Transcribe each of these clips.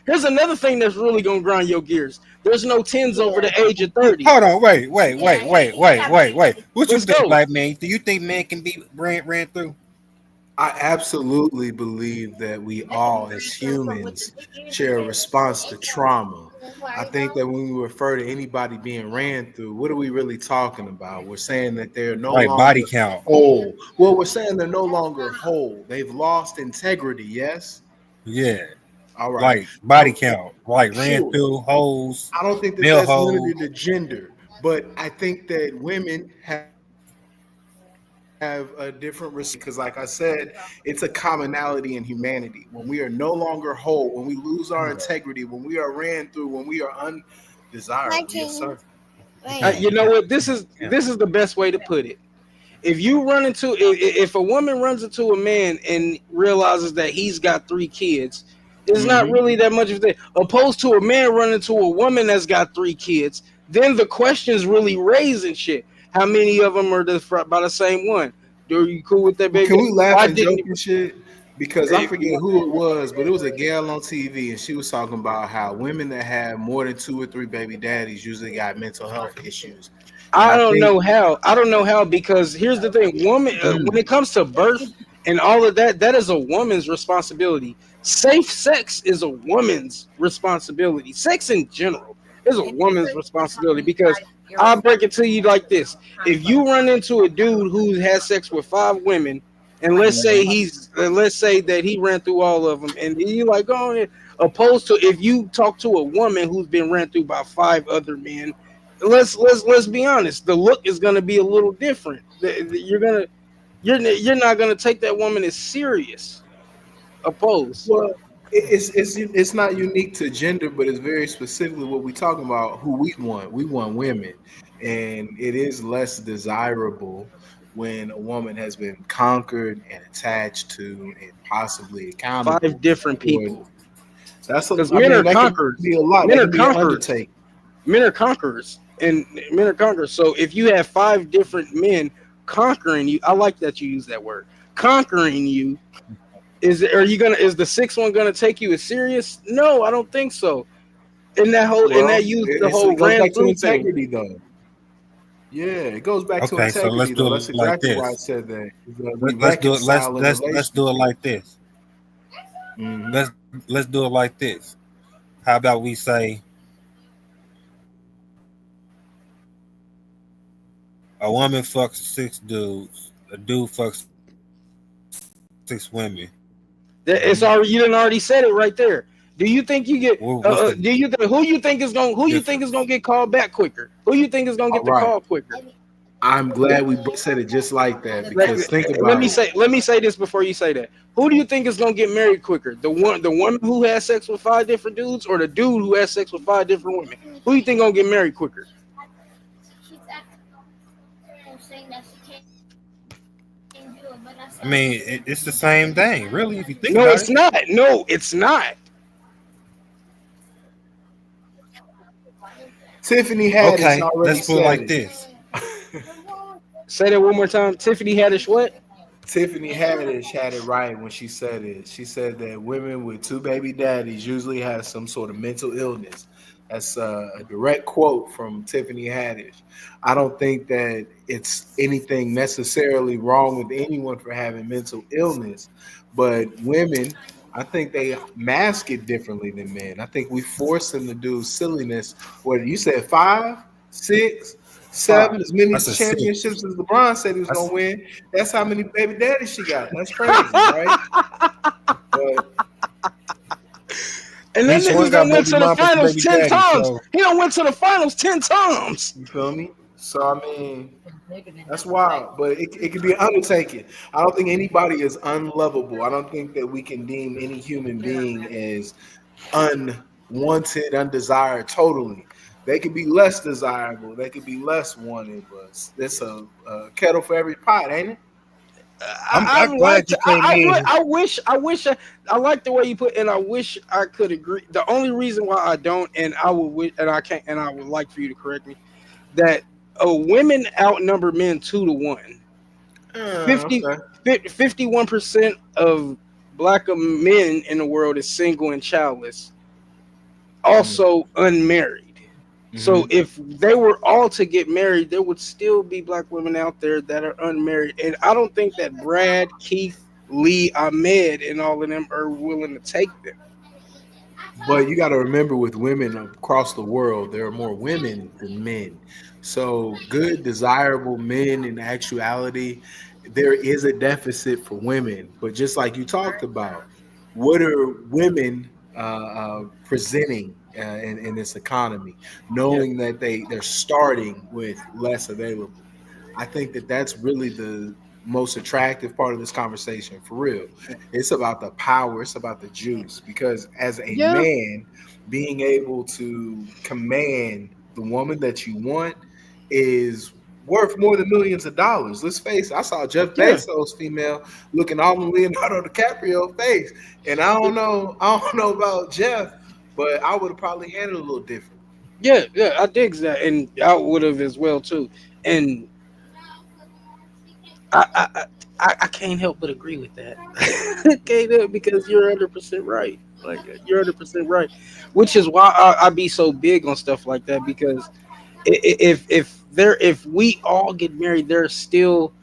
Here's another thing that's really gonna grind your gears. There's no tens over the age of 30. Hold on, wait. What you Let's think, go. black man? Do you think men can be ran through? I absolutely believe that we all, as humans, share a response to trauma. I think that when we refer to anybody being ran through, what are we really talking about? We're saying that they're no Like body longer count. whole. Well, we're saying they're no longer whole. They've lost integrity, yes? Yeah. All right. Like body Um, count. Like ran sure. through holes, I don't think that male that's holes. limited to gender, but I think that women have a different response because, like I said, it's a commonality in humanity. When we are no longer whole, when we lose our integrity, when we are ran through, when we are undesirable. Yes, sir. You know what? This is the best way to put it. If you run into if a woman runs into a man and realizes that he's got three kids, it's not Hmm. really that much of that. Opposed to a man running to a woman that's got three kids, then the questions really raise and shit. How many of them are by the same one? Are you cool with that, Well, can baby? we laugh Why and joke didn't and shit? Because I forget who it was, but it was a gal on TV, and she was talking about how women that have more than two or three baby daddies usually got mental health issues. And I I don't think, know how. I don't know how because here's the thing: woman, when it comes to birth and all of that, that is a woman's responsibility. Safe sex is a woman's responsibility. Sex in general is a woman's responsibility because I'll break it to you like this: if you run into a dude who has sex with five women, and let's say that he ran through all of them, and you like, oh, opposed to if you talk to a woman who's been ran through by five other men, let's be honest. The look is going to be a little different. You're not going to take that woman as serious. Oppose. well, it's not unique to gender, but it's very specifically what we're talking about. Who we want? We want women, and it is less desirable when a woman has been conquered and attached to and possibly Five accountable different for. people That's a. because I men mean, are that can conquerors. be a lot. Men That are can be an conquerors. undertaking. Men are conquerors, and men are conquerors. So if you have five different men conquering you, I like that you use that word, conquering you. Is the sixth one gonna take you as serious? No, I don't think so. And that Well, use the it whole goes ran back to through thing. integrity, though. Yeah, it goes back to Okay, so let's integrity, do though. it That's like exactly why I this. said that. We Let's do it. reconcile in Let's do it relationship. like this. Hmm. Let's do it like this. How about we say a woman fucks six dudes, a dude fucks 6 women. It's already you didn't already said it right there. Do you think you get? What's the Do you think who you think is difference? gonna get called back quicker? Who you think is gonna All get the right. call quicker? I'm glad we said it just like that Let, because think let about me it. say this before you say that. Who do you think is gonna get married quicker? The woman who has sex with five different dudes, or the dude who has sex with five different women? Who you think gonna get married quicker? I mean, it's the same thing, really, if you think No, about it's it. not. No, it's not. Tiffany Haddish Okay, already let's put it said like it. this. Say that one more time. Tiffany Haddish, what? Tiffany Haddish had it right when she said it. She said that women with two baby daddies usually have some sort of mental illness. That's a direct quote from Tiffany Haddish. I don't think that it's anything necessarily wrong with anyone for having mental illness, but women, I think they mask it differently than men. I think we force them to do silliness. What you said, five, six, seven, Five. as many That's a six. championships as LeBron said he was gonna That's win. That's how many baby daddies she got. That's crazy, right? But And that each one nigga got done went baby to the mamas and finals baby 10 daddies. times. So He done went to the finals 10 times. you feel me? So I mean, that's wild, but it could be an undertaking. I don't think anybody is unlovable. I don't think that we can deem any human being as unwanted, undesired totally. They could be less desirable. They could be less wanted, but it's a kettle for every pot, ain't it? I I'm like glad you came I would in. I wish I like the way you put and I wish I could agree. The only reason why I don't and I and I can't and I would like for you to correct me that women outnumber men 2 to 1. 50 Okay. 51% of black men in the world is single and childless. also unmarried. So Mhm. if they were all to get married, there would still be black women out there that are unmarried. And I don't think that Brad, Keith, Lee, Ahmed, and all of them are willing to take them. But you got to remember, with women across the world, there are more women than men. So, good, desirable men, in actuality, there is a deficit for women. But just like you talked about, what are women presenting in this economy, Yeah. knowing that they're starting with less available? I think that that's really the most attractive part of this conversation, for real. It's about the power, it's about the juice. Because as a Yeah. man, being able to command the woman that you want is worth more than millions of dollars. Let's face it. I saw Jeff Yeah. Bezos female looking all in Leonardo DiCaprio face. And I don't know about Jeff, but I would have probably handled it a little different. Yeah. Yeah. I dig that. And I would have as well, too. And I, I, I, I can't help but agree with that. Can't help because you're 100% right. Like you're 100% right, which is why I be so big on stuff like that because if we all get married, there's still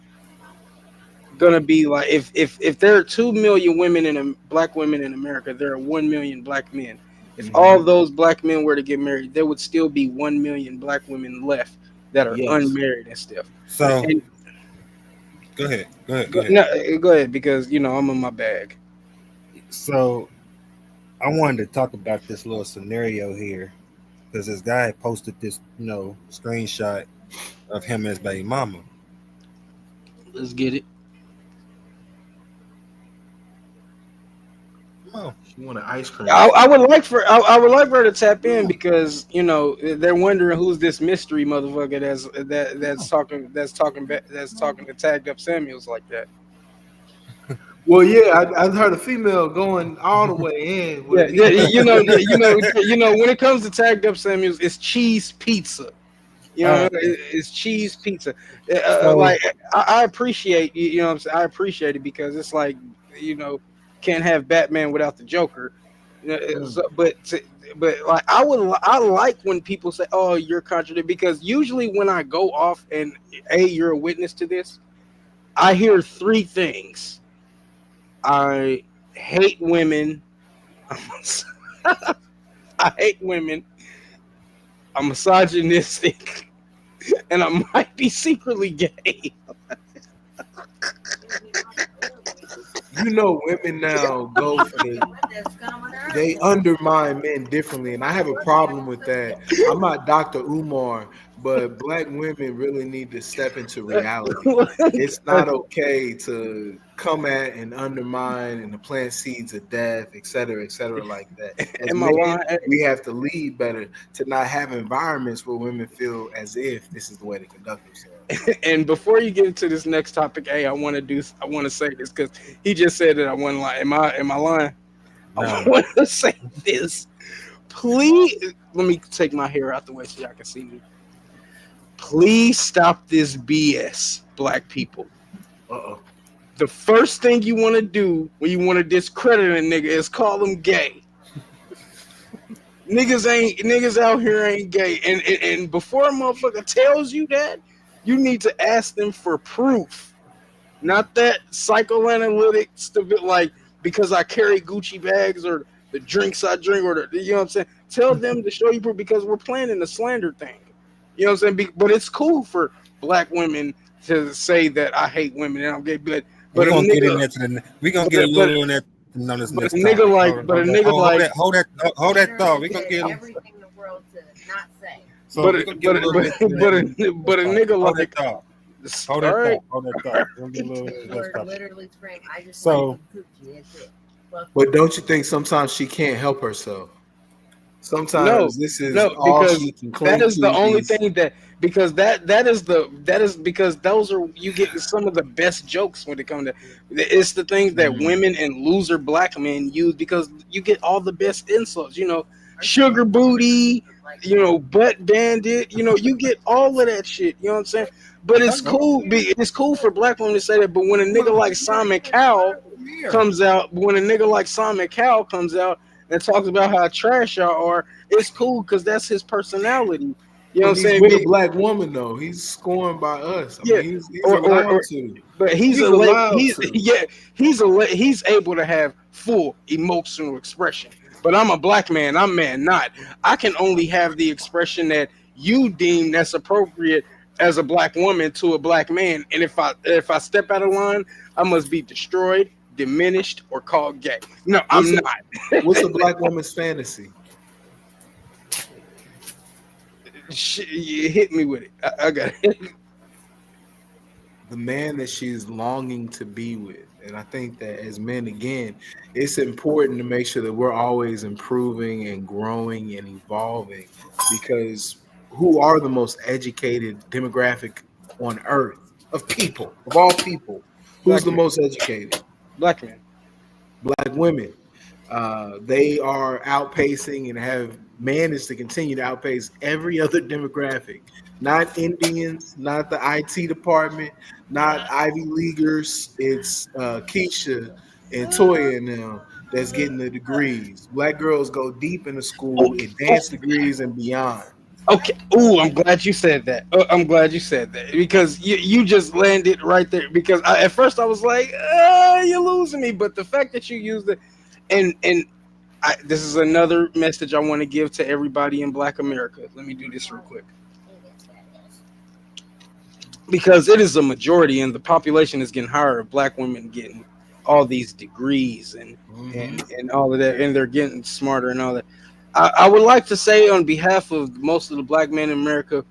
gonna be like if there are 2 million women black women in America, there are 1 million black men. If all Hmm. those black men were to get married, there would still be 1 million black women left that are Yes. unmarried and stuff. So And go ahead. Go ahead. Go go, ahead. no, go ahead because I'm in my bag. So I wanted to talk about this little scenario here because this guy posted this, screenshot of him as baby mama. Let's get it. Oh, She wanted ice cream. I would like for her to tap in because they're wondering who's this mystery motherfucker that's talking to tagged up Samuels like that. Well, yeah, I heard a female going all the way in with Yeah, a yeah, female. when it comes to tagged up Samuels, it's cheese pizza. uh, It's cheese pizza. so Like I appreciate you know what I'm saying. I appreciate it because it's like you know can't have Batman without the Joker. Mm. But like I like when people say, "Oh, you're contradicting," because usually when I go off and you're a witness to this, I hear three things. I hate women. I hate women. I'm misogynistic, and I might be secretly gay. You know, women now go for they undermine men differently, and I have a problem with that. I'm not Dr. Umar, but black women really need to step into reality. It's not okay to come at and undermine and to plant seeds of death, et cetera, like that. As Am I men, lying? we have to lead better to not have environments where women feel as if this is the way to conduct themselves. And before you get into this next topic, hey, I want to say this because he just said that I wasn't lying. Am I lying? I no, want to say this. Please, let me take my hair out the way so y'all can see me. Please stop this BS, black people. Uh-oh. The first thing you want to do when you want to discredit a nigga is call him gay. Niggas out here ain't gay, and before a motherfucker tells you that, you need to ask them for proof, not that psychoanalytic stuff like because I carry Gucci bags or the drinks I drink or you know what I'm saying. Tell them to show you proof because we're planning the slander thing. You know what I'm saying? But it's cool for black women to say that I hate women and I'm gay, we're but a gonna get in nigga, there to the. We're gonna but get a but little in that on this but a next nigga topic. like, but a nigga like. Hold that thought. We're gonna get. everything in the world to not say. So But we're gonna get but a little but bit into but that. but a nigga Hold that like thought. Hold all that right. thought. Hold that thought. We're gonna get a little bit into Or that topic. literally scream, I just So- want some coochie. That's it. Fuck But don't you think sometimes she can't help herself? No, Sometimes this is no, all because she can that cling is the to. only These thing because that is because those are you get some of the best jokes when it comes to it's the things that Mm. women and loser black men use because you get all the best insults, sugar booty, butt bandit, you get all of that shit, you know what I'm saying? But it's cool, it's cool for black women to say that, but when a nigga like Simon Cowell comes out and talks about how trash y'all are, it's cool because that's his personality. You know what But I'm he's saying? with a black woman though. He's scorned by us. I Yeah, mean, he's or allowed to. but he's He's a allowed he's to. yeah he's able to have full emotional expression. But I'm a black man. I'm man not. I can only have the expression that you deem that's appropriate as a black woman to a black man. And if I step out of line, I must be destroyed, diminished, or called gay. No, What's I'm a not. what's a black woman's fantasy? You hit me with it. I got it. The man that she's longing to be with. And I think that as men, again, it's important to make sure that we're always improving and growing and evolving because who are the most educated demographic on earth of people, of all people? Who's Black the man. most educated? Black man. Black women. They are outpacing and have managed to continue to outpace every other demographic. Not Indians, not the IT department, not Ivy Leaguers. It's Keisha and Toya and them that's getting the degrees. Black girls go deep into Oh, school, oh, advanced degrees and beyond. okay. Ooh, I'm glad you said that. I'm glad you said that because you just landed right there. Because at first I was like, you're losing me. But the fact that you used it, and this is another message I want to give to everybody in Black America. Let me do this real quick because it is a majority, and the population is getting higher of Black women getting all these degrees and all of that, and they're getting smarter and all that. I would like to say on behalf of most of the Black men in America,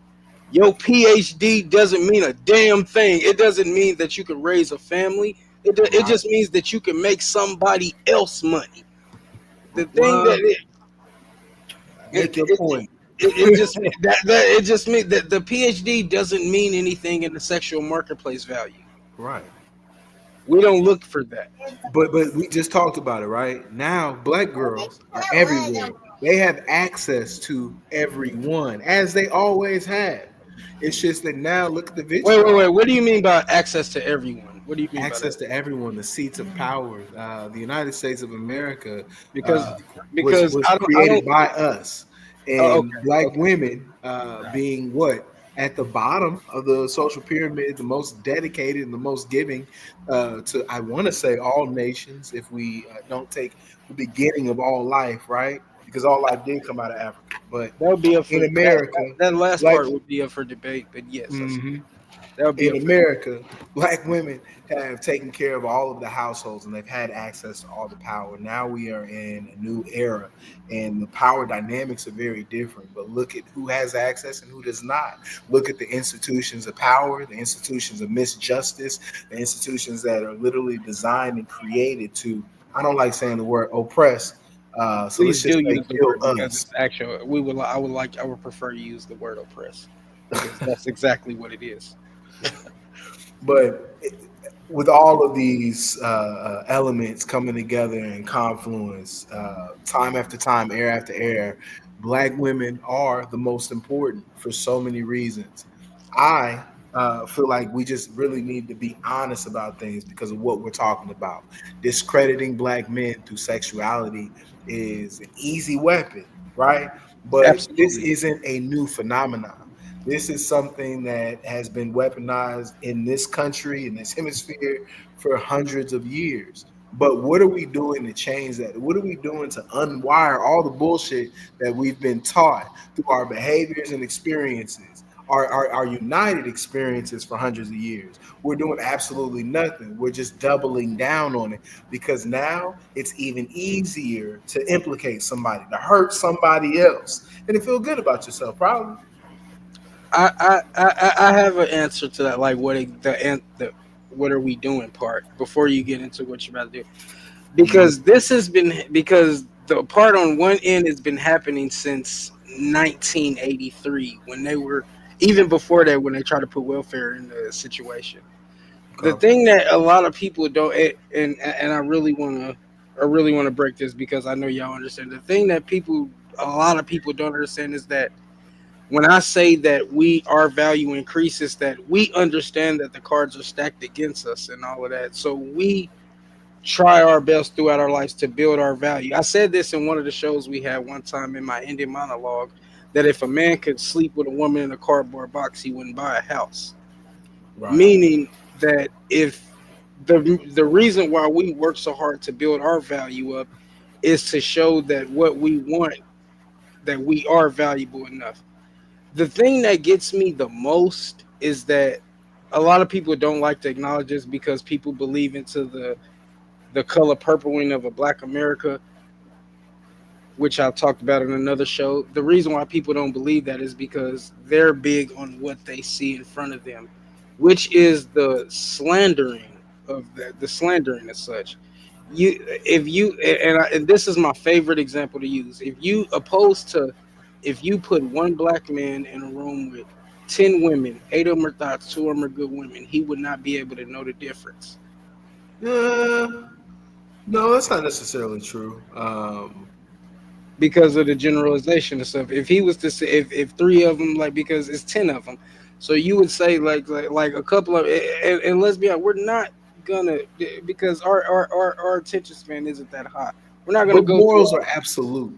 your PhD doesn't mean a damn thing. It doesn't mean that you can raise a family. It Right. just means that you can make somebody else money. The thing that Well, it make your it, point. it just that it just means that the PhD doesn't mean anything in the sexual marketplace value. Right. We don't look for that. But we just talked about it, right? Now black girls are everywhere. They have access to everyone, as they always have. It's just that now look at the Wait. vitriol. What do you mean by access to everyone? What do you mean by that? Access to everyone, the seats of power. The United States of America Because uh, was because was I don't. created by us, Oh, and okay, black okay. women being what at the bottom of the social pyramid, the most dedicated and the most giving to I want to say all nations. If we don't take the beginning of all life, right? Because all life did come out of Africa, but That would be up for in that. America, That last black. part would be up for debate. But yes, Mhm. that would be In up for. America, black women have taken care of all of the households and they've had access to all the power. Now we are in a new era and the power dynamics are very different. But look at who has access and who does not. Look at the institutions of power, the institutions of misjustice, the institutions that are literally designed and created to, I don't like saying the word oppress. So let's Please just do say use the kill word because us. it's actual. We would. I would prefer you use the word oppress because that's exactly what it is. But with all of these elements coming together in confluence, time after time, air after air, black women are the most important for so many reasons. I feel like we just really need to be honest about things because of what we're talking about. Discrediting black men through sexuality is an easy weapon, right? But this Absolutely. isn't a new phenomenon. This is something that has been weaponized in this country, in this hemisphere, for hundreds of years. But what are we doing to change that? What are we doing to unwire all the bullshit that we've been taught through our behaviors and experiences, our united experiences for hundreds of years? We're doing absolutely nothing. We're just doubling down on it because now it's even easier to implicate somebody, to hurt somebody else, and to feel good about yourself, probably. I have an answer to that. Like the what are we doing part before you get into what you're about to do Mhm. because this has been because the part on one end has been happening since 1983 when they were even before that when they tried to put welfare in the situation. The Okay. thing that a lot of people don't and I really want to break this because I know y'all understand. The thing that a lot of people don't understand is that when I say that our value increases, that we understand that the cards are stacked against us and all of that. So try our best throughout our lives to build our value. I said this in one of the shows we had one time in my ending monologue, that if a man could sleep with a woman in a cardboard box, he wouldn't buy a house. Right. Meaning that if the reason why we work so hard to build our value up is to show that what we want, that we are valuable enough. The thing that gets me the most is that a lot of people don't like to acknowledge this because people believe into the color purpling of a black America, which I talked about in another show. The reason why people don't believe that is because they're big on what they see in front of them, which is the slandering of the slandering as such. You, if you, and this is my favorite example to use. If you opposed to, if you put one black man in a room with 10 women, 8 of them are thoughts, 2 of them are good women, he would not be able to know the difference Uh, no, that's not necessarily true. because of the generalization and stuff. If he was to say, if 3 of them, like, because it's 10 of them, so you would say like a couple of, and let's be honest, we're not gonna, because our attention span isn't that high. We're not gonna But go through morals all. are absolute,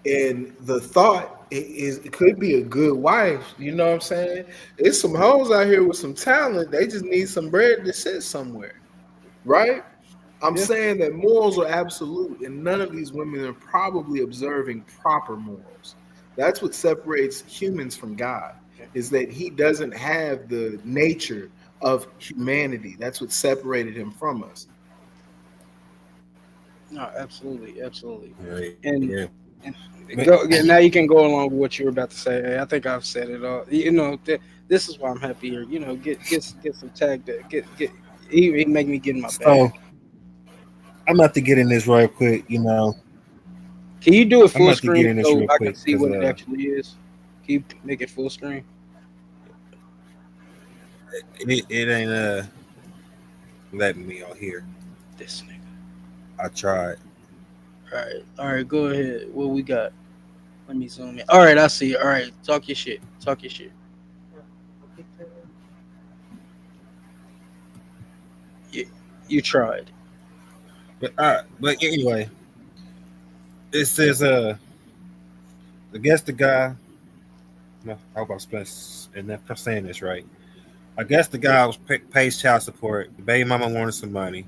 and the thought is it could be a good wife. You know what I'm saying? There's some hoes out here with some talent. They just need some bread to sit somewhere, right? I'm Yeah. saying that morals are absolute, and none of these women are probably observing proper morals. That's what separates humans from God, is that He doesn't have the nature of humanity. That's what separated Him from us. No, absolutely, absolutely. Yeah. And and But go now you can go along with what you were about to say. I think I've said it all. This is why I'm happy here. Get some tag to get. He make me get in my so bag. I'm about to get in this real quick. Can you do it I'm full about to get screen in this so real I can quick see because what it actually is? Can you make it full screen? it ain't letting me on here. This nigga. I tried. All right. Go ahead. What we got? Let me zoom in. All right, I see. All right, talk your shit. Talk your shit. You, you tried. But all right. But anyway, it says I guess the guy. No, I hope I'm saying this right. I guess the guy was pays child support. The baby mama wanted some money,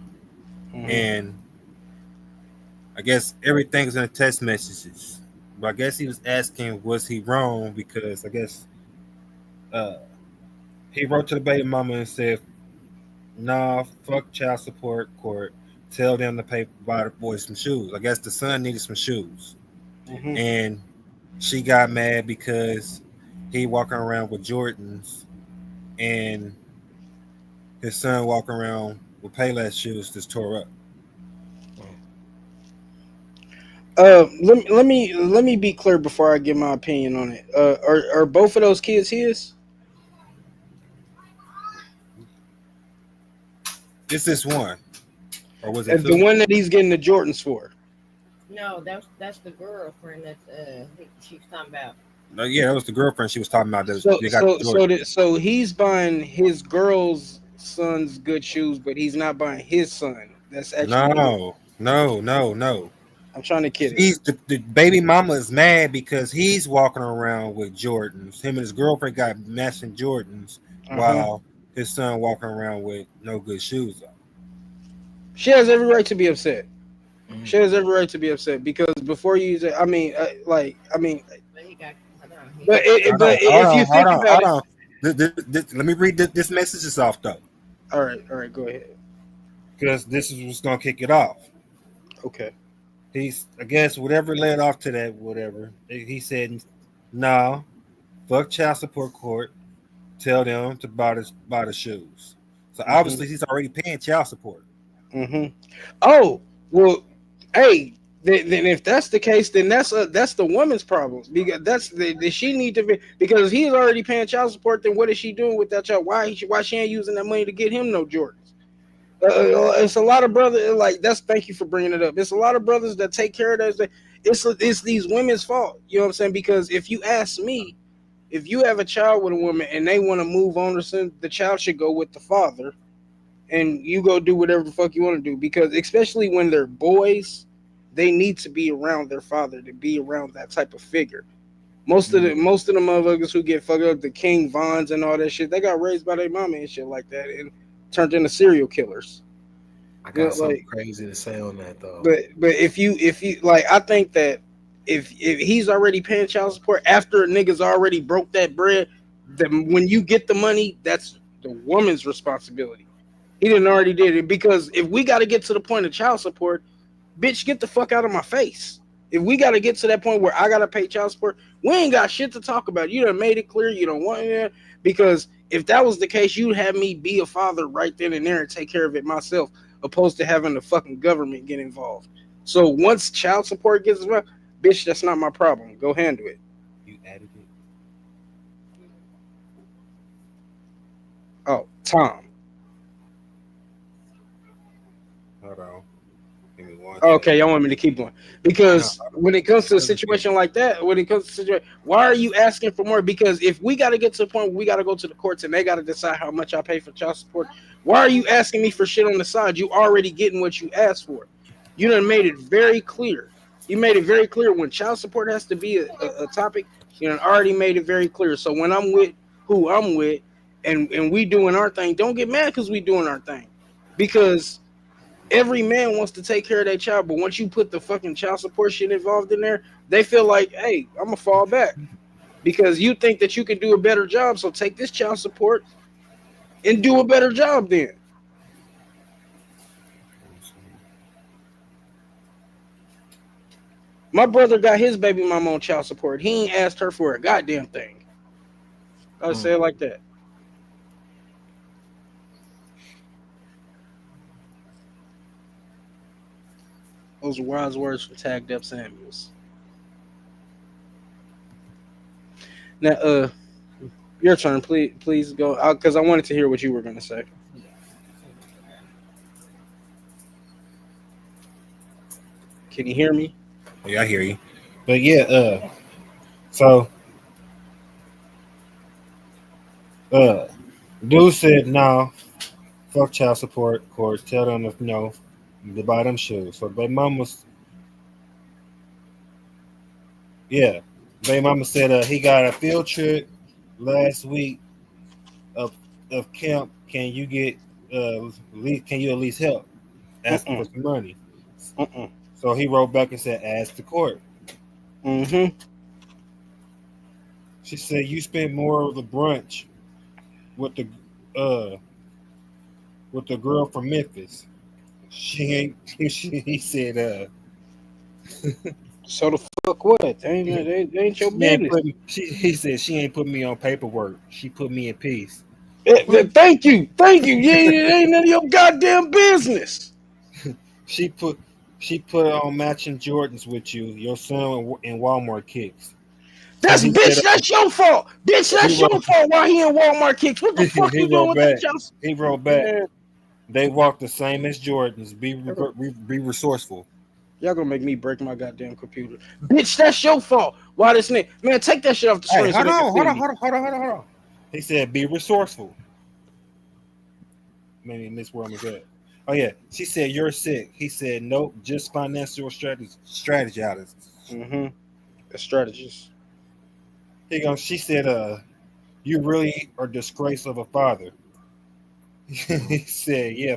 Hmm. and I guess everything's in the text messages. But I guess he was asking, was he wrong? Because I guess uh, he wrote to the baby mama and said, "Nah, fuck child support court. Tell them to pay buy the boy some shoes." I guess the son needed some shoes, Hmm. and she got mad because he walking around with Jordans, and his son walking around with Payless shoes that's tore up. Let me be clear before I give my opinion on it. Are both of those kids his? Is this one, or was it And the two? one that he's getting the Jordans for? No, that's the girlfriend that she's talking about. No, yeah, that was the girlfriend she was talking about. That So they got the so Jordan. so so he's buying his girl's son's good shoes, but he's not buying his son. That's actually his. No. I'm trying to kid it. The baby mama is mad because he's walking around with Jordans. Him and his girlfriend got matching Jordans Uh huh. while his son walking around with no good shoes on. She has every right to be upset. She Mhm. has every right to be upset because before you use it, But he got hold on. but if you think about Hold it, on. Let me read this message is off though, all right, go ahead. because this is what's gonna kick it off. Okay. He's, I guess, whatever led off to that, whatever. He said, "No, fuck child support court. Tell them to buy the shoes." So Mhm. obviously he's already paying child support. Mhm. Oh well, hey. Then if that's the case, then that's the woman's problem because that's she need to be because if he's already paying child support. Then what is she doing with that child? Why she ain't using that money to get him no Jordans? It's a lot of brothers like that's. Thank you for bringing it up. It's a lot of brothers that take care of those. It's these women's fault. You know what I'm saying? Because if you ask me, if you have a child with a woman and they want to move on or something, the child should go with the father and you go do whatever the fuck you want to do. Because especially when they're boys, they need to be around their father to be around that type of figure. Most of the motherfuckers who get fucked up, the King Vons and all that shit, they got raised by their mama and shit like that, and turned into serial killers. I You know, got something like, crazy to say on that though. but if you like, I think that if he's already paying child support after a nigga's already broke that bread, then when you get the money, that's the woman's responsibility. He didn't already did it, because if we got to get to the point of child support, bitch, get the fuck out of my face. If we got to get to that point where I got to pay child support, we ain't got shit to talk about. You done made it clear you don't want it, because if that was the case, you'd have me be a father right then and there and take care of it myself, opposed to having the fucking government get involved. So once child support gets involved, bitch, that's not my problem. Go handle it. You added it. Oh, Tom. Hold on. Give me one Okay, second. y'all want me to keep going, because when it comes to a situation like that, why are you asking for more? Because if we got to get to the point where we got to go to the courts and they got to decide how much I pay for child support, why are you asking me for shit on the side? You already getting what you asked for. You done made it very clear. You made it very clear when child support has to be a topic. You done already made it very clear. So when I'm with who I'm with, and we doing our thing, don't get mad because we doing our thing, because every man wants to take care of their child, but once you put the fucking child support shit involved in there, they feel like, hey, I'm gonna fall back because you think that you can do a better job. So take this child support and do a better job then. My brother got his baby mama on child support. He ain't asked her for a goddamn thing. I say it like that. Those are wise words from Tagged Up Samuels. Now, your turn, please go, because I wanted to hear what you were gonna say. Can you hear me? Yeah, I hear you. But yeah, so dude said no, fuck child support, of course, tell them if no to buy them shoes. So baby mama was yeah. Baby mama said he got a field trip last week of camp. Can you get can you at least help? Asking for Mm-mm. some money. Mm-mm. So he wrote back and said, ask the court. Mm-hmm. She said you spent more of the brunch with the uh girl from Memphis. She ain't he said So the fuck what? They ain't your she ain't business. put he said she ain't put me on paperwork. She put me in peace. Thank you. Thank you. Yeah, it ain't none of your goddamn business. She put on matching Jordans with you, your son in Walmart kicks. So That's he said bitch, that's your fault. Bitch, he that's your wrote fault why he in Walmart kicks. What the fuck he you doing wrote with that back. child? He wrote back. Man, They walk the same as Jordans. Be resourceful. y'all gonna make me break my goddamn computer. Bitch, that's your fault. Why this nigga? Man, take that shit off the Hey, screen so they can see me. hold on. He said, "Be resourceful." Maybe miss where I'm at. Oh yeah, she said you're sick. He said, "Nope, just financial strategize." Mm-hmm. A strategist. He goes. She said, you really are disgrace of a father." He said, "Yeah,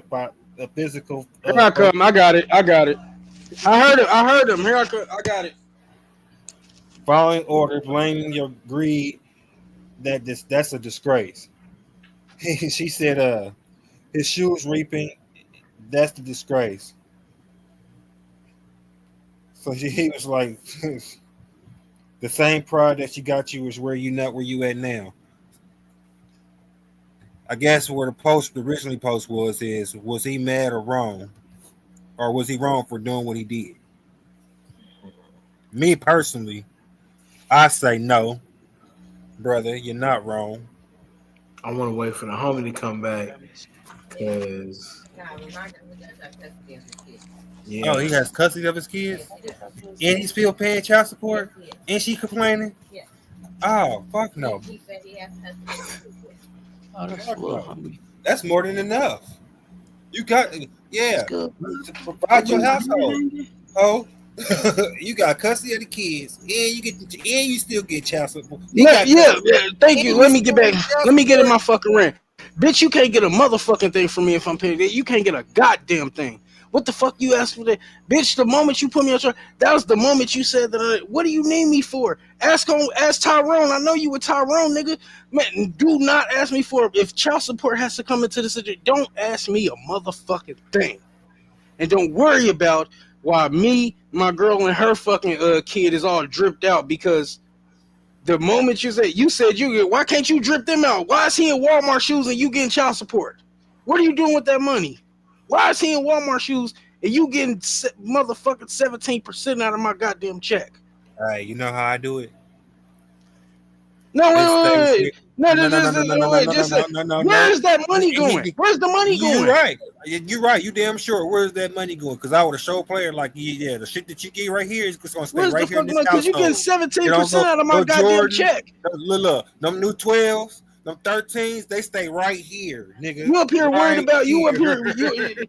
a physical Here I person, come. I got it. I got it. I heard it. I heard him. Here I come. I got it. following order, blaming your greed. That's a disgrace." She said, his shoes reaping. That's the disgrace. So he was like, the same pride that she got you is where you not where you at now. I guess where the originally post was he mad or wrong, or was he wrong for doing what he did? Me personally, I say no, brother, you're not wrong. I want to wait for the homie to come back because Now, remind him he does have custody of his kids. Oh, yeah, he has custody of his kids, Yes, he does. and he's still paying child Yes, support, he is. and she complaining. Yes. Oh, fuck Yes, no, he said he has custody of his kids. Oh, that's a fuck little no. homie. That's more than enough. You got It's yeah. good. Provide your household. Oh, you got custody of the kids, and you still get child support. He Yeah, got yeah, custody, yeah. Thank and you. you Let me still get back. get child Let me get in support. my fucking rant. Bitch, you can't get a motherfucking thing from me if I'm paying it. You can't get a goddamn thing. What the fuck you asked for that? Bitch, the moment you put me on trial, that was the moment you said that. What do you need me for? Ask Tyrone. I know you with Tyrone, nigga. Man, do not ask me for it. If child support has to come into the situation, don't ask me a motherfucking thing. And don't worry about why me, my girl, and her fucking kid is all dripped out because the moment you said you get, why can't you drip them out? Why is he in Walmart shoes and you getting child support? What are you doing with that money? Why is he in Walmart shoes and you getting motherfucking 17% out of my goddamn check? All right, you know how I do it. No, wait, This wait, thing, wait, wait. No, no, no, no, just, no, no, no, no, wait, no, no, just no, no, no, no. where's that money going? Where's the money You're going? right. You're right. You damn sure. Where's that money going? Because I would have showed player like, yeah, the shit that you get right here is going to stay Where's the right here in fuck this money? Because you getting household. It don't 17% go out of my no goddamn Jordans, check. look, them new 12s, them 13s, they stay right here, nigga. You up here worried Right about you up here. here.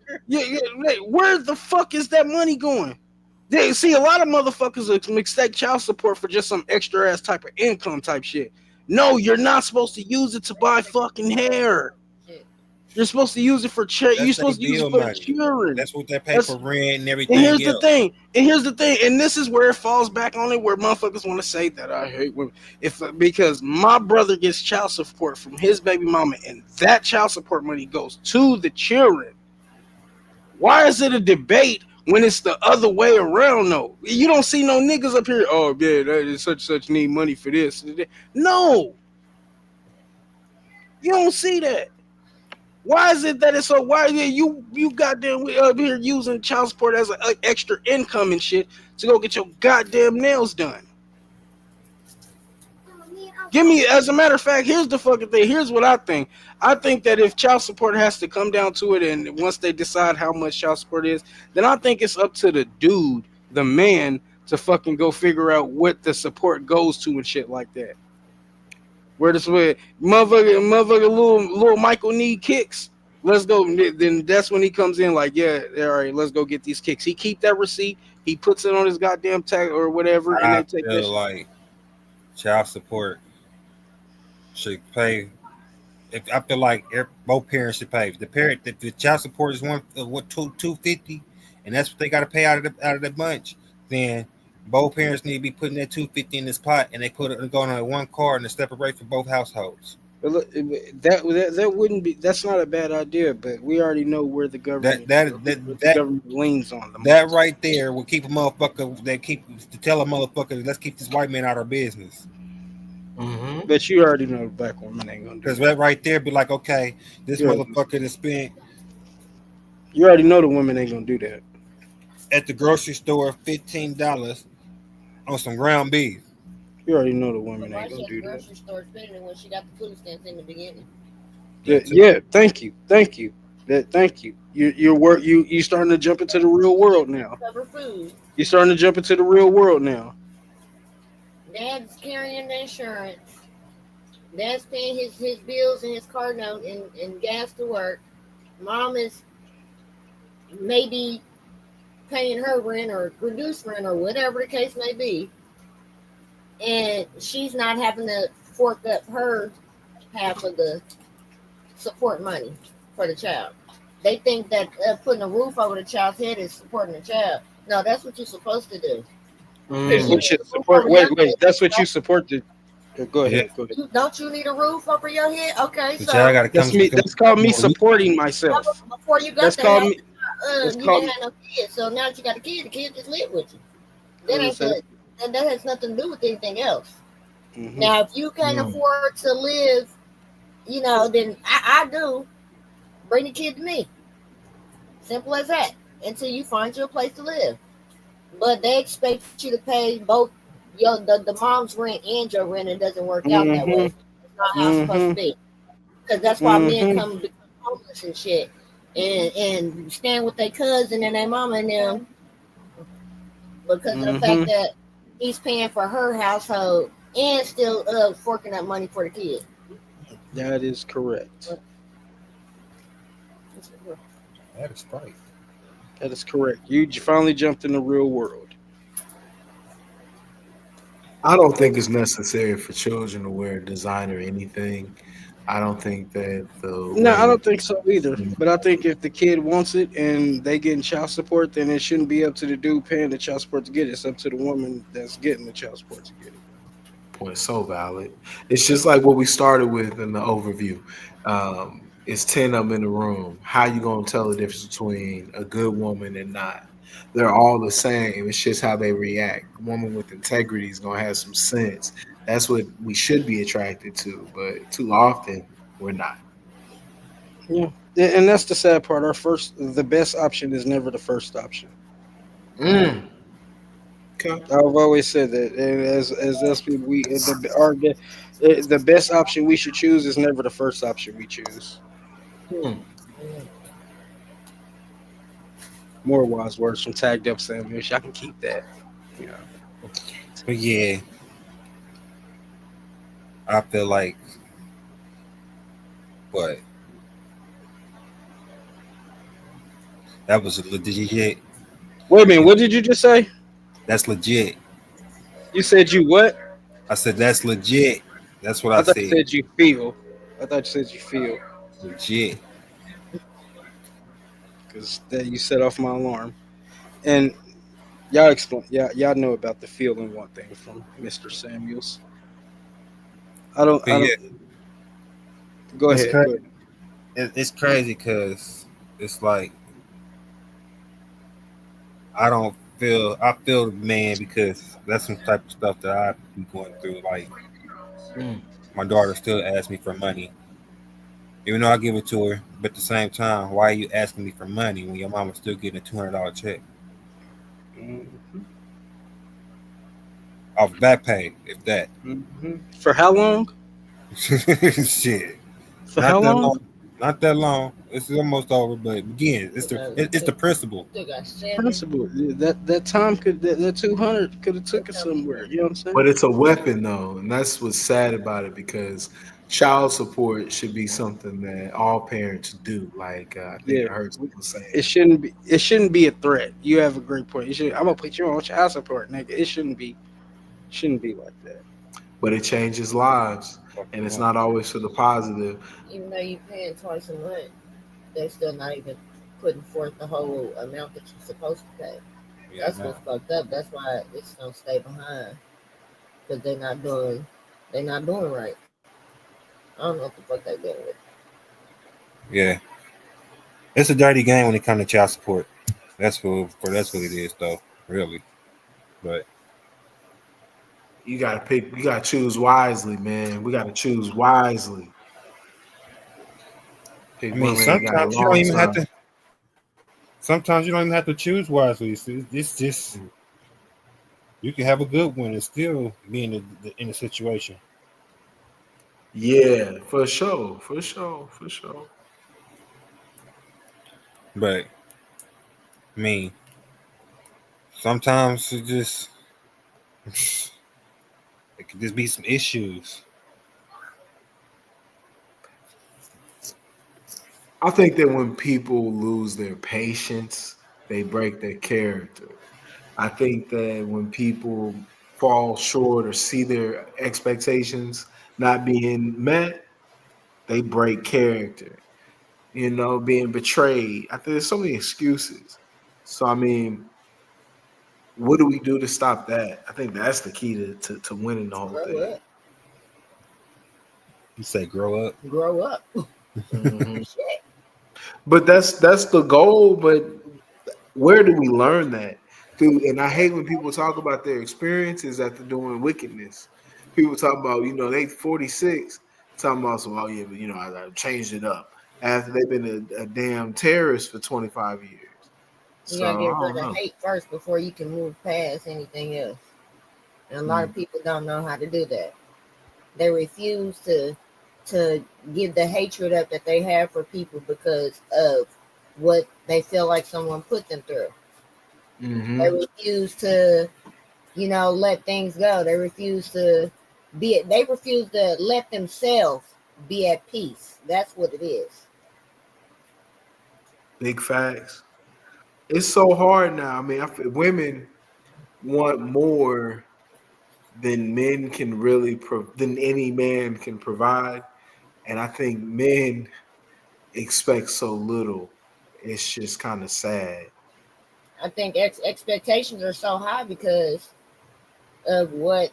Where the fuck is that money going? They see a lot of motherfuckers mistake child support for just some extra ass type of income type shit. No, you're not supposed to use it to buy fucking hair. Shit. You're supposed to use it for That's you're they supposed to use it bill for the money. children. That's what they pay That's for rent and and here's everything the else. thing. And here's the thing. And this is where it falls back on it, where motherfuckers want to say that I hate women. If because my brother gets child support from his baby mama, and that child support money goes to the children. Why is it a debate when it's the other way around? Though you don't see no niggas up here. Oh yeah, that is such need money for this. No, you don't see that. Why is it that it's so? Why you goddamn up here using child support as an extra income and shit to go get your goddamn nails done? Give me, as a matter of fact, here's the fucking thing. Here's what I think. I think that if child support has to come down to it, and once they decide how much child support is, then I think it's up to the dude, the man, to fucking go figure out what the support goes to and shit like that. Where this way, motherfucker, little Michael need kicks. Let's go. Then that's when he comes in like, yeah, all right, let's go get these kicks. He keep that receipt. He puts it on his goddamn tag or whatever, and I they take that feel shit. like child support should pay. If I feel like both parents should pay. If the child support is what 250, and that's what they got to pay out of the bunch, then both parents need to be putting that 250 in this pot, and they put it going on one card and separate for both households. But look, that wouldn't be. That's not a bad idea. But we already know where the That government that where that the that government leans on the that most. right there will keep a motherfucker. That keep to tell a motherfucker, let's keep this white man out of our business. Mm-hmm. But you already know the black woman ain't gonna do Because that. that right there be like, okay, this You already, motherfucker that spent you already know the women ain't gonna do that. at the grocery store $15 on some ground beef. You already know the But women why ain't she gonna at the do that. grocery store spending it when she got the food stamps in the beginning? Yeah, That too. yeah. Thank you. Thank you. You starting to jump into the real She world didn't now. cover food. You starting to jump into the real world now. Dad's carrying the insurance. Dad's paying his bills and his car note and gas to work. Mom is maybe paying her rent or reduced rent or whatever the case may be. And she's not having to fork up her half of the support money for the child. They think that putting a roof over the child's head is supporting the child. No, that's what you're supposed to do. Because you Mm. What need shit a roof support? over your Wait. head. That's what you Right? support. Go Yeah. ahead. Go ahead. Don't you need a roof over your head? Okay, But y'all so gotta come That's to the me. That's called me conclusion. supporting myself. before you got That's the house, called me. That's you called. didn't have no kids. So now that you got the kid just live with you. What That was ain't that? that has nothing to do with anything else. Mm-hmm. Now, if you can't Mm. afford to live, then I do. Bring the kid to me. Simple as that. Until you find you a place to live. But they expect you to pay both the mom's rent and your rent. It doesn't work out that way. Mm-hmm. It's not how it's supposed to Mm-hmm. be. Because that's why men Mm-hmm. come become homeless and shit. And stand with their cousin and their mama and them because of the fact Mm-hmm. that he's paying for her household and still forking out money for the kid. That is correct. That is right. That is correct. You finally jumped in the real world. I don't think it's necessary for children to wear designer anything. I don't think that the No, I women. don't think so either. But I think if the kid wants it and they getting child support, then it shouldn't be up to the dude paying the child support to get it. It's up to the woman that's getting the child support to get it. Point so valid. It's just like what we started with in the overview. It's 10 of them in the room. How you gonna tell the difference between a good woman and not? They're all the same. It's just how they react. A woman with integrity is gonna have some sense. That's what we should be attracted to, but too often we're not. Yeah. And that's the sad part. The best option is never the first option. Mm. Okay. I've always said that, and as us people, the best option we should choose is never the first option we choose. Hmm. More wise words from Tagged Up Sandwich. I can keep that. You know. But yeah, I feel like, but that was legit. Wait a minute. What did you just say? That's legit. You said you what? I said that's legit. That's what I I thought you said. said you feel. I thought you said you feel Legit. because that you set off my alarm. And y'all explain. Yeah, y'all know about the feeling one thing from Mr. Samuels. I don't. But I yeah, don't. Go it's ahead. Go crazy. ahead. It's crazy because it's like I feel the man because that's some type of stuff that I be going through. Like Mm. my daughter still asks me for money, even though I give it to her. But at the same time, why are you asking me for money when your mama's still getting a $200 check Mhm. off back pay, if that? For how long? Shit, For not how that long? long. Not that long. It's almost over. But again, it's the principle. Still got 7. Principle. That time that 200 could have took us somewhere. You know what I'm saying? But it's a weapon though, and that's what's sad about it because child support should be something that all parents do. Like I think Yeah. I heard someone saying, It shouldn't be. It shouldn't be a threat. You have a great point. I'm gonna put you on child support, nigga. It shouldn't be. Shouldn't be like that. but it changes lives, and it's not always for the positive. Even though you're paying twice a month, they're still not even putting forth the whole amount that you're supposed to pay. Yeah, That's no. what's fucked up. That's why it's gonna stay behind because they're not doing right. I don't know what the fuck they doing with. Yeah, it's a dirty game when it comes to child support. That's what it is, though. Really, but You gotta pick. You gotta choose wisely, man. We gotta choose wisely. I Pick mean, women that got a sometimes you don't long even have time. to. Sometimes you don't even have to choose wisely. It's just you can have a good one and still be in a situation. Yeah, for sure, for sure, for sure. But I mean, sometimes it could just be some issues. I think that when people lose their patience, they break their character. I think that when people fall short or see their expectations not being met, they break character. Being betrayed. I think there's so many excuses. So I mean, what do we do to stop that? I think that's the key to winning the whole Grow thing. up. You say grow up. Grow up. hmm Shit. But that's the goal. But where do we learn that? Through, and I hate when people talk about their experiences after doing wickedness. People talk about, they 46, talking about some, oh yeah, but I changed it up after they've been a damn terrorist for 25 years. You So gotta I get rid don't of know. hate first before you can move past anything else. And a lot Mm. of people don't know how to do that. They refuse to give the hatred up that they have for people because of what they feel like someone put them through. They hmm refuse to, let things go. They refuse to let themselves be at peace. That's what it is. Big facts. It's so hard now. I mean, I feel women want more than men can really than any man can provide, and I think men expect so little. It's just kind of sad. I think expectations are so high because of what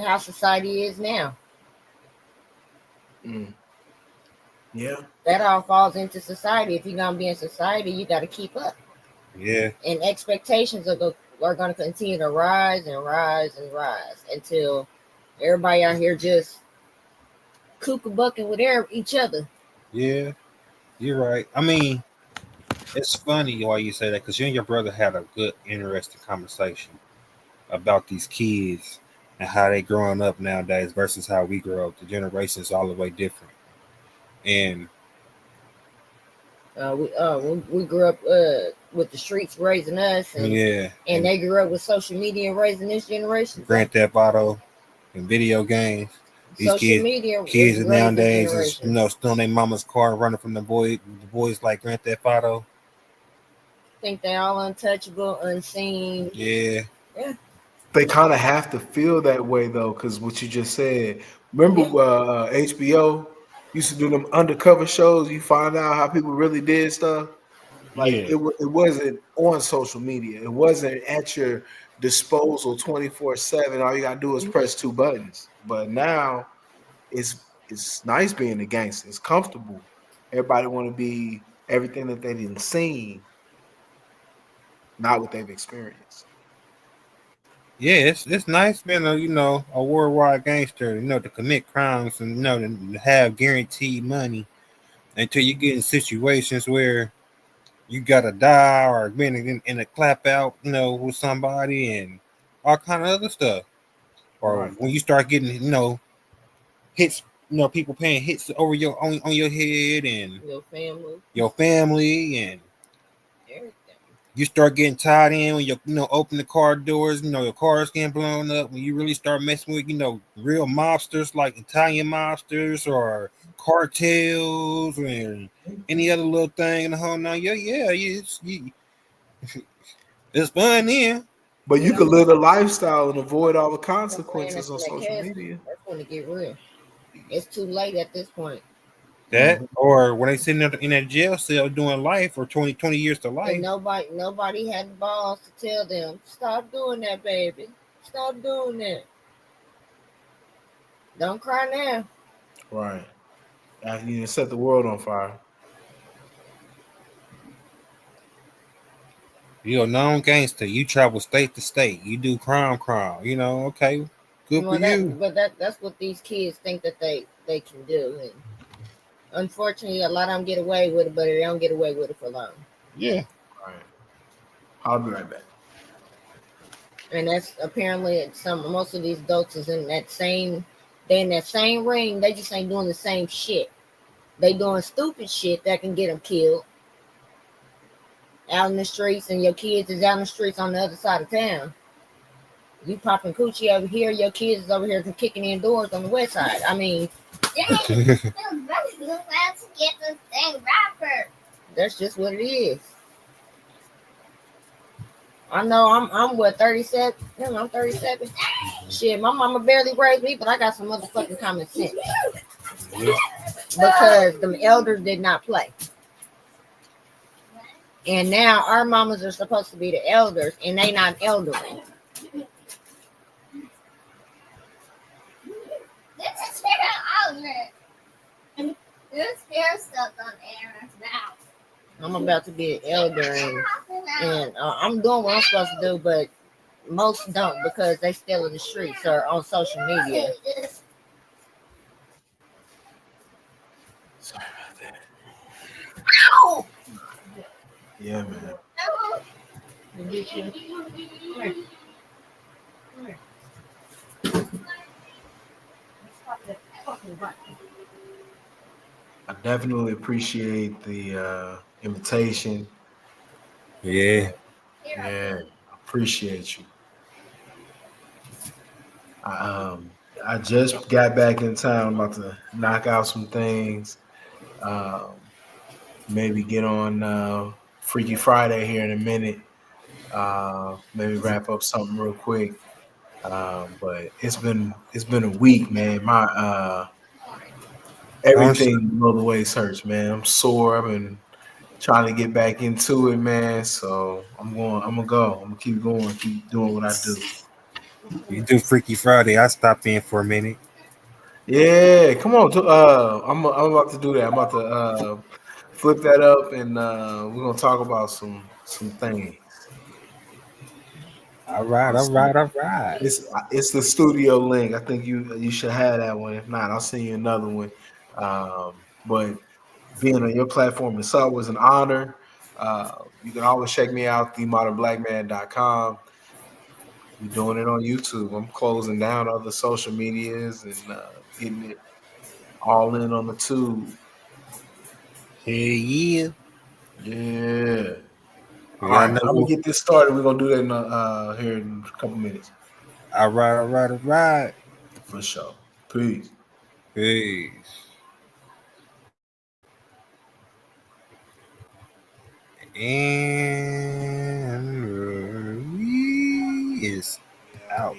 how society is now. Mm. Yeah. That all falls into society. If you're gonna be in society, you got to keep up, Yeah, and expectations are going to continue to rise and rise and rise until everybody out here just kook bucking with each other. yeah, you're right. I mean, it's funny why you say that because you and your brother had a good, interesting conversation about these kids and how they growing up nowadays versus how we grew up. The generations all the way different. And We grew up with the streets raising us, yeah, and and they grew up with social media raising this generation. Grand Theft Auto and video games. These Social media kids is raising nowadays is generations. stealing their mama's car, running from the boys like Grand Theft Auto. Think they all untouchable, unseen. Yeah, Yeah, They kind of have to feel that way though, because what you just said. Remember, HBO used to do them undercover shows. You find out how people really did stuff. Like yeah, it wasn't on social media. It wasn't at your disposal 24/7. All you gotta do is press two buttons. But now it's nice being a gangster. It's comfortable. Everybody want to be everything that they didn't seen, not what they've experienced. yeah. It's nice being a worldwide gangster. To commit crimes and to have guaranteed money until you get in situations where you gotta die or being in a clap out, with somebody and all kind of other stuff. Or Right. when you start getting, hits, people paying hits over on your head and your family, your family, and everything. you start getting tied in when you open the car doors, your car's getting blown up. When you really start messing with, real mobsters like Italian mobsters or cartels and any other little thing in the whole nine. Yeah, it's fun then. But you Yeah, could live a lifestyle and avoid all the I'm playing consequences on into that social casket. media. That's going to get real. It's too late at this point. That Mhm. or when they sitting there in that jail cell doing life or 20 years to And life. nobody had the balls to tell them, stop doing that, baby. Stop doing that. Don't cry now. Right. After you set the world on fire. You're a known gangster. You travel state to state. You do crime. Okay, good for Well, you. that's what these kids think that they can do, and unfortunately, a lot of them get away with it, but they don't get away with it for long. Yeah. Right. I'll be right back. And that's apparently most of these adults is they in that same ring. They just ain't doing the same shit. They doing stupid shit that can get them killed out in the streets, and your kids is out in the streets on the other side of town. You popping coochie over here, your kids is over here kicking in doors on the west side. I mean, that's just what it is. I know I'm what 37. I'm 37. Shit, my mama barely raised me, but I got some motherfucking common sense because the elders did not play. And now our mamas are supposed to be the elders, and they not elderly. I'm about to be an elder, and I'm doing what I'm supposed to do, but most don't because they still in the streets or on social media. Sorry about that. Yeah, man. I definitely appreciate the invitation. Yeah. Yeah, I appreciate you. I just got back in town. I'm about to knock out some things. Um, maybe get on Freaky Friday here in a minute. Maybe wrap up something real quick. But it's been a week, man. My Honestly, everything below the waist hurts, man. I'm sore. I've been trying to get back into it, man. So I'm going. I'm gonna go. I'm gonna keep going. Keep doing what I do. you do Freaky Friday. I stopped in for a minute. Yeah, come on. I'm about to do that. I'm about to flip that up, and we're gonna talk about some things. All right, On all some, right, all right. it's the studio link. I think you should have that one. If not, I'll send you another one. But being on your platform and sub was an honor. You can always check me out, themodernblackman.com. We're doing it on YouTube. I'm closing down other social medias and getting it all in on the tube. Hey, yeah. Yeah. All Yeah, I right, I'm gonna know. get this started. We're gonna do that here in a couple minutes All right, all right, all right. for sure. Peace. Peace. And we is out.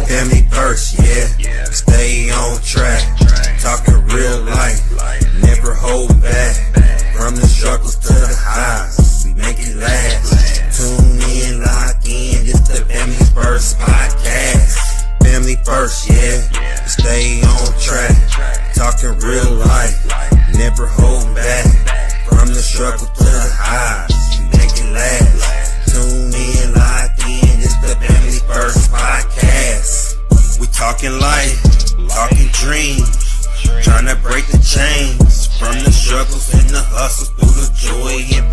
Family first, yeah. Stay on track. Talking real life. Never hold back. From the struggles to the highs. We make it last. Tune in, lock in. It's the Family First podcast. Family first, yeah. Stay on track. Talking real life. Never hold back. From the struggle to the highs. We make it last. Tune in, lock in. It's the Family First podcast. We talking life, talking dreams, trying to break the chains from the struggles and the hustles through the joy and